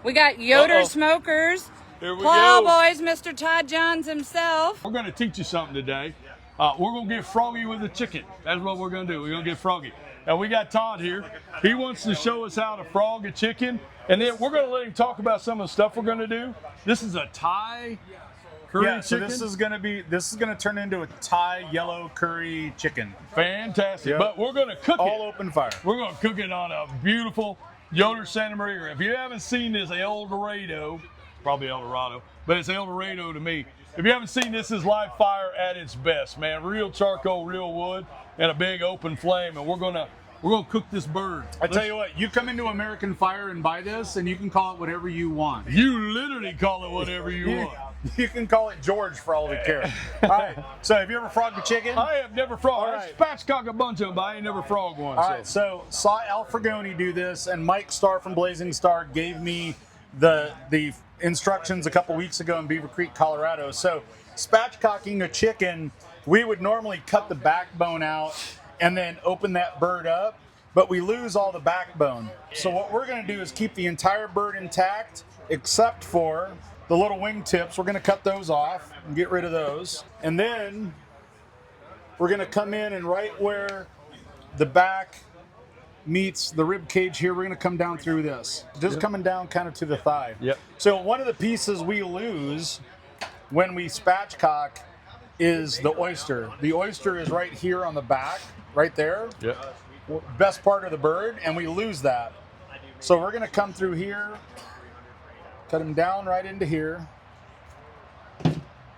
We got Yoder Smokers, Here we Plowboys, Mr. Todd Johns himself. We're going to teach you something today. We're going to get froggy with the chicken. That's what we're going to do. We're going to get froggy. Now, we got Todd here. He wants to show us how to frog a chicken, and then we're going to let him talk about some of the stuff we're going to do. This is a Thai curry chicken. So this is going to turn into a Thai yellow curry chicken. Fantastic. Yep. But we're going to cook it. All open fire. We're going to cook it on a beautiful Yoder Santa Maria. If you haven't seen this El Dorado, probably El Dorado, but it's El Dorado to me. If you haven't seen this, is live fire at its best, man. Real charcoal, real wood, and a big open flame, and we're gonna cook this bird. I tell you what, you come into American Fire and buy this, and you can call it whatever you want. You literally call it whatever you want. You can call it George for all we care. All right. So have you ever frogged a chicken? I have never frogged. All I right. spatchcock a bunch of them, but I ain't never frogged one. All right. So saw Al Fragoni do this, and Mike Starr from Blazing Star gave me the instructions a couple weeks ago in Beaver Creek, Colorado. So spatchcocking a chicken, we would normally cut the backbone out and then open that bird up, but we lose all the backbone. So what we're going to do is keep the entire bird intact except for the little wing tips. We're going to cut those off and get rid of those. And then we're going to come in and right where the back meets the rib cage here, we're going to come down through this. Just coming down kind of to the thigh. Yep. So one of the pieces we lose when we spatchcock is the oyster. The oyster is right here on the back, right there. Yep. Best part of the bird, and we lose that. So we're going to come through here, cut him down right into here.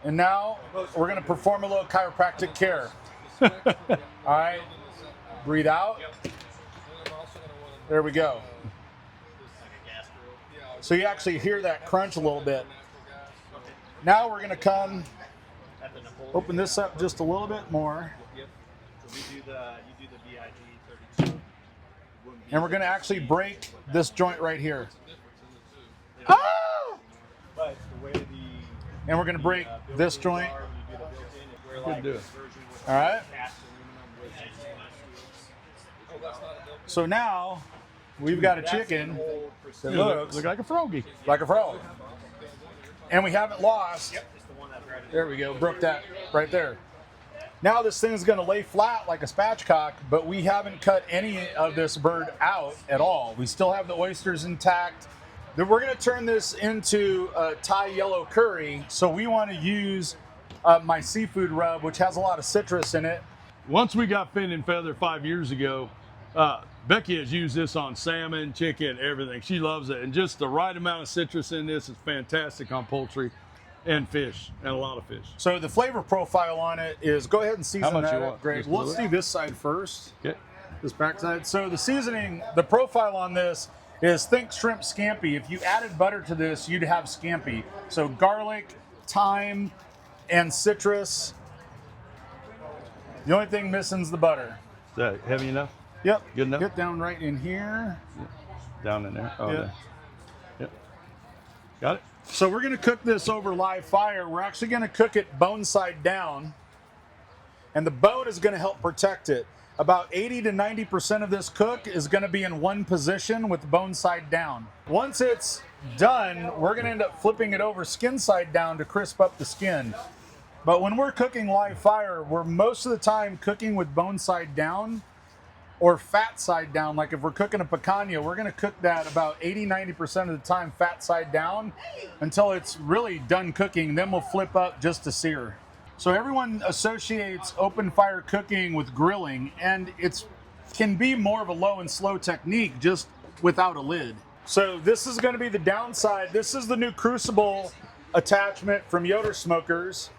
And now we're going to perform a little chiropractic care. All right. Breathe out. There we go. So you actually hear that crunch a little bit. Now we're going to come, open this up just a little bit more. And we're going to actually break this joint right here. Ah! And we're going to break this joint. Good do it. All right. So now we've got a chicken that looks Look like a froggy. like a frog. And we haven't lost. There we go, broke that right there. Now this thing is going to lay flat like a spatchcock, but we haven't cut any of this bird out at all. We still have the oysters intact. Then we're going to turn this into a Thai yellow curry, so we want to use my seafood rub, which has a lot of citrus in it. Once we got Fin and Feather 5 years ago, Becky has used this on salmon, chicken, everything. She loves it. And just the right amount of citrus in this is fantastic on poultry and fish, and a lot of fish. So the flavor profile on it is, go ahead and season much that you up, want? Greg. Just a Let's little? do this side first, Okay. this back side. So the seasoning, the profile on this is think shrimp scampi. If you added butter to this, you'd have scampi. So garlic, thyme, and citrus. The only thing missing is the butter. Is that heavy enough? Yep. Good enough? Get down right in here. Down in there? Oh, Yeah. there. Yep. Got it? So we're going to cook this over live fire. We're actually going to cook it bone side down, and the bone is going to help protect it. About 80 to 90% of this cook is going to be in one position with the bone side down. Once it's done, we're going to end up flipping it over skin side down to crisp up the skin. But when we're cooking live fire, we're most of the time cooking with bone side down or fat side down. Like if we're cooking a picanha, we're gonna cook that about 80-90% of the time fat side down until it's really done cooking. Then we'll flip up just to sear. So everyone associates open fire cooking with grilling, and it's can be more of a low and slow technique just without a lid. So this is gonna be the downside. This is the new crucible attachment from Yoder Smokers.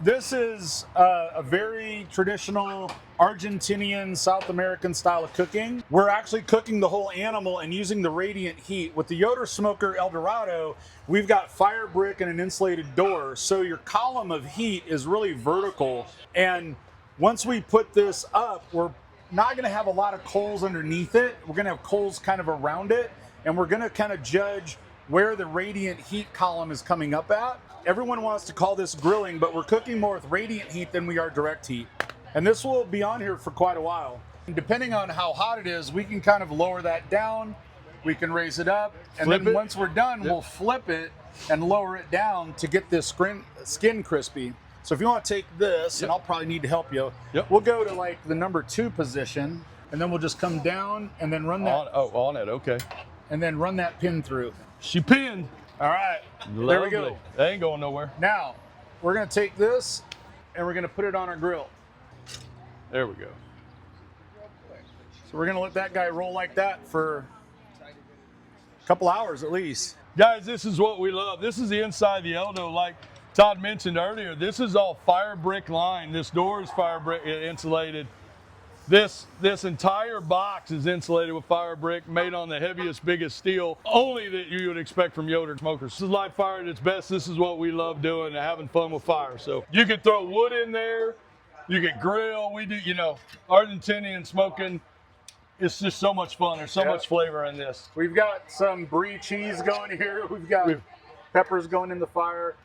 This is a very traditional Argentinian, South American style of cooking. We're actually cooking the whole animal and using the radiant heat. With the Yoder Smoker El Dorado, we've got fire brick and an insulated door, so your column of heat is really vertical. And once we put this up, we're not gonna have a lot of coals underneath it. We're gonna have coals kind of around it, and we're gonna kind of judge where the radiant heat column is coming up at. Everyone wants to call this grilling, but we're cooking more with radiant heat than we are direct heat. And this will be on here for quite a while. And depending on how hot it is, we can kind of lower that down we can raise it up, and Flip then it. once we're done, we'll flip it and lower it down to get this skin crispy. So if you want to take this, and I'll probably need to help you, we'll go to like the number 2 position, and then we'll just come down and then run that. On it, okay. And then run that pin through. She pinned. All right, Lovely. there we go. That ain't going nowhere. Now, we're gonna take this and we're gonna put it on our grill. There we go. So we're gonna let that guy roll like that for a couple hours at least. Guys, this is what we love. This is the inside of the Eldo, like Todd mentioned earlier. This is all fire brick line. This door is fire brick insulated. This entire box is insulated with fire brick, made on the heaviest, biggest steel, only that you would expect from Yoder Smokers. This is live fire at its best. This is what we love doing and having fun with fire. So you can throw wood in there, you can grill. We do, you know, Argentinian smoking. It's just so much fun. There's so much flavor in this. We've got some brie cheese going here. We've got peppers going in the fire.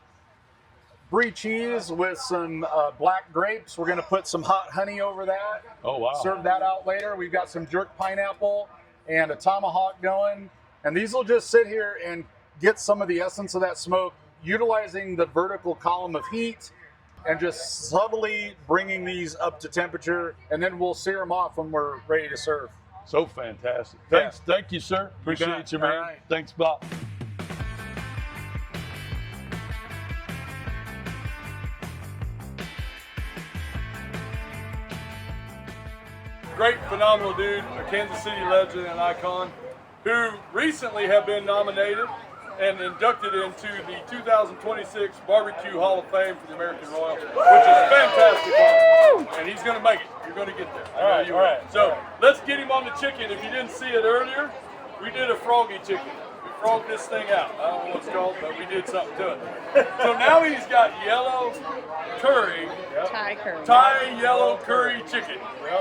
Brie cheese with some black grapes. We're going to put some hot honey over that. Oh, wow. Serve that out later. We've got some jerk pineapple and a tomahawk going. And these will just sit here and get some of the essence of that smoke, utilizing the vertical column of heat and just subtly bringing these up to temperature. And then we'll sear them off when we're ready to serve. So fantastic. Thanks. Thank you, sir. Appreciate you, man. All right. Thanks, Bob. Great, phenomenal dude, a Kansas City legend and icon, who recently have been nominated and inducted into the 2026 Barbecue Hall of Fame for the American Royal, which is fantastic. And he's going to make it. You're going to get there. All right. So let's get him on the chicken. If you didn't see it earlier, we did a froggy chicken. We frogged this thing out. I don't know what it's called, but we did something to it. So now he's got yellow curry. Thai curry. Thai yellow curry chicken.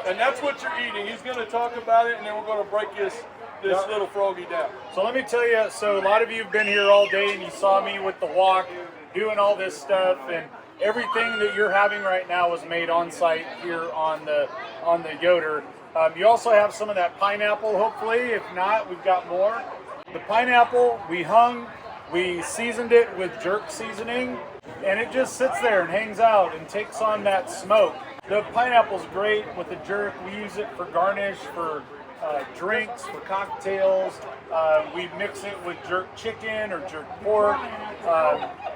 And that's what you're eating. He's going to talk about it, and then we're going to break this little froggy down. So let me tell you, so a lot of you have been here all day and you saw me with the wok doing all this stuff, and everything that you're having right now was made on site here on the Yoder. You also have some of that pineapple, hopefully. If not, we've got more. The pineapple, we seasoned it with jerk seasoning, and it just sits there and hangs out and takes on that smoke. The pineapple's great with the jerk. We use it for garnish, for drinks, for cocktails. We mix it with jerk chicken or jerk pork.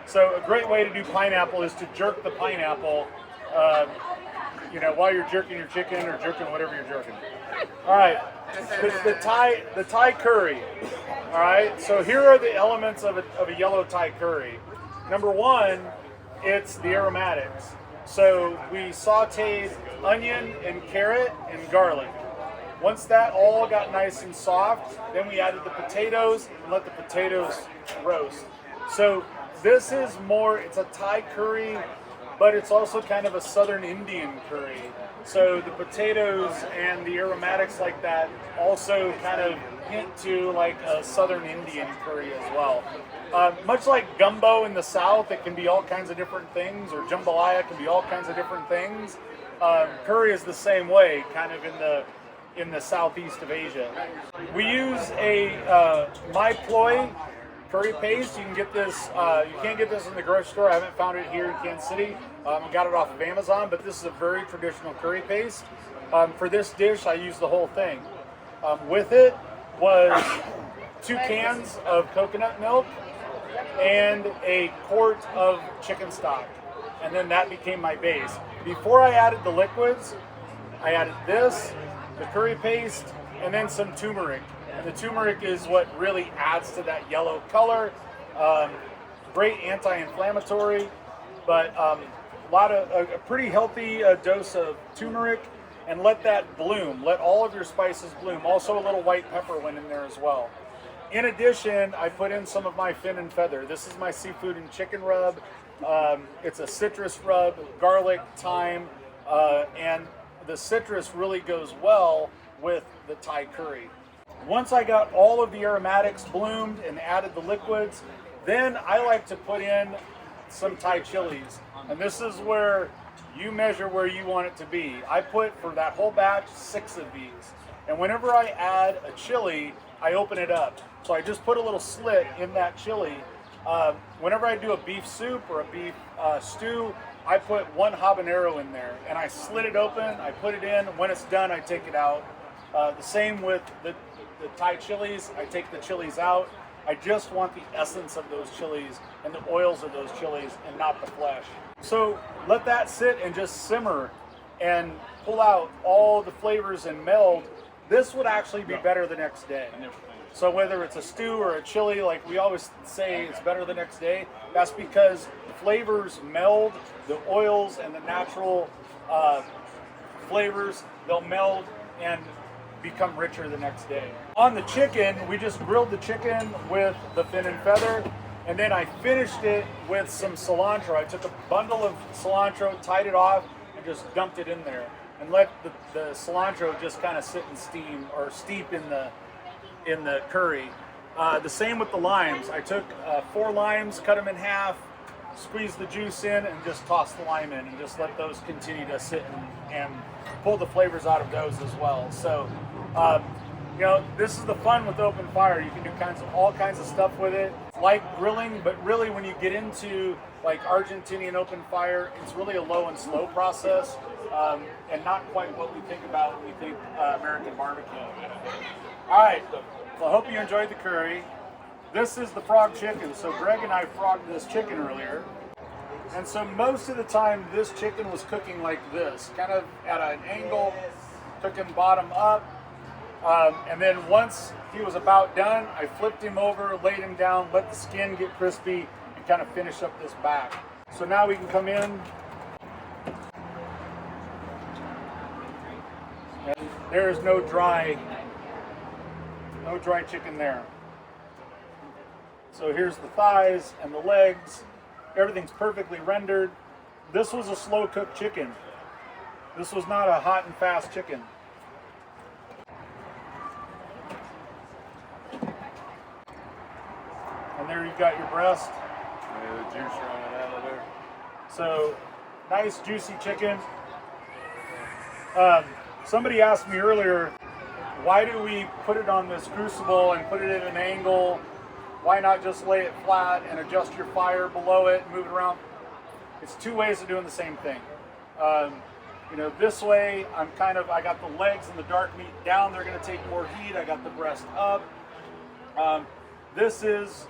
So a great way to do pineapple is to jerk the pineapple, while you're jerking your chicken or jerking whatever you're jerking. All right, the Thai curry. All right, so here are the elements of a yellow Thai curry. Number one, it's the aromatics. So we sauteed onion and carrot and garlic. Once that all got nice and soft, then we added the potatoes and let the potatoes roast. So this is it's a Thai curry, but it's also kind of a Southern Indian curry. So the potatoes and the aromatics like that also kind of hint to like a Southern Indian curry as well. Much like gumbo in the South, it can be all kinds of different things, or jambalaya can be all kinds of different things. Curry is the same way, kind of in the southeast of Asia. We use a My Ploy curry paste. You can get this. You can't get this in the grocery store. I haven't found it here in Kansas City. I got it off of Amazon, but this is a very traditional curry paste. For this dish, I used the whole thing. With it was 2 cans of coconut milk and a quart of chicken stock, and then that became my base. Before I added the liquids, I added this, the curry paste, and then some turmeric. And the turmeric is what really adds to that yellow color. Great anti-inflammatory, but a pretty healthy dose of turmeric, and let that bloom. Let all of your spices bloom. Also a little white pepper went in there as well. In addition, I put in some of my fin and feather. This is my seafood and chicken rub. It's a citrus rub, garlic, thyme, and the citrus really goes well with the Thai curry. Once I got all of the aromatics bloomed and added the liquids, then I like to put in some Thai chilies. And this is where you measure where you want it to be. I put, for that whole batch, 6 of these. And whenever I add a chili, I open it up. So I just put a little slit in that chili. Whenever I do a beef soup or a beef stew, I put one habanero in there, and I slit it open, I put it in. When it's done, I take it out. The same with the Thai chilies. I take the chilies out. I just want the essence of those chilies and the oils of those chilies and not the flesh. So let that sit and just simmer and pull out all the flavors and meld. This would actually be better the next day. So whether it's a stew or a chili, like we always say it's better the next day, that's because flavors meld, the oils and the natural flavors, they'll meld and become richer the next day. On the chicken, we just grilled the chicken with the fin and feather, and then I finished it with some cilantro. I took a bundle of cilantro, tied it off, and just dumped it in there, and let the cilantro just kind of sit and steam or steep in the curry. The same with the limes. I took 4 limes, cut them in half, squeezed the juice in, and just tossed the lime in, and just let those continue to sit and pull the flavors out of those as well. So, you know, this is the fun with open fire. You can do all kinds of stuff with it. It's like grilling, but really when you get into like Argentinian open fire, it's really a low and slow process, and not quite what we think about when we think American barbecue. All right, well, I hope you enjoyed the curry. This is the frog chicken. So Greg and I frogged this chicken earlier. And so most of the time this chicken was cooking like this, kind of at an angle, cooking bottom up. And then once he was about done, I flipped him over, laid him down, let the skin get crispy, and kind of finish up this back. So now we can come in. And there is no dry chicken there. So here's the thighs and the legs. Everything's perfectly rendered. This was a slow cooked chicken. This was not a hot and fast chicken. And there you've got your breast. Yeah, the juice running out of there. So nice juicy chicken. Somebody asked me earlier, why do we put it on this crucible and put it at an angle? Why not just lay it flat and adjust your fire below it and move it around? It's 2 ways of doing the same thing. You know, this way I got the legs and the dark meat down. They're going to take more heat. I got the breast up. This is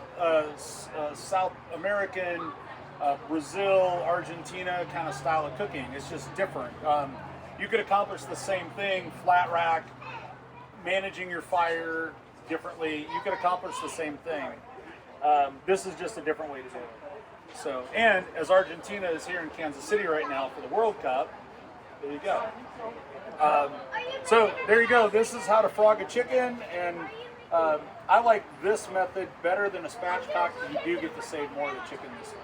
South American, Brazil, Argentina kind of style of cooking. It's just different. You could accomplish the same thing, flat rack, managing your fire differently. You could accomplish the same thing. This is just a different way to do it. So, and as Argentina is here in Kansas City right now for the World Cup, there you go. So there you go. This is how to frog a chicken, and I like this method better than a spatchcock because you do get to save more of the chicken this way.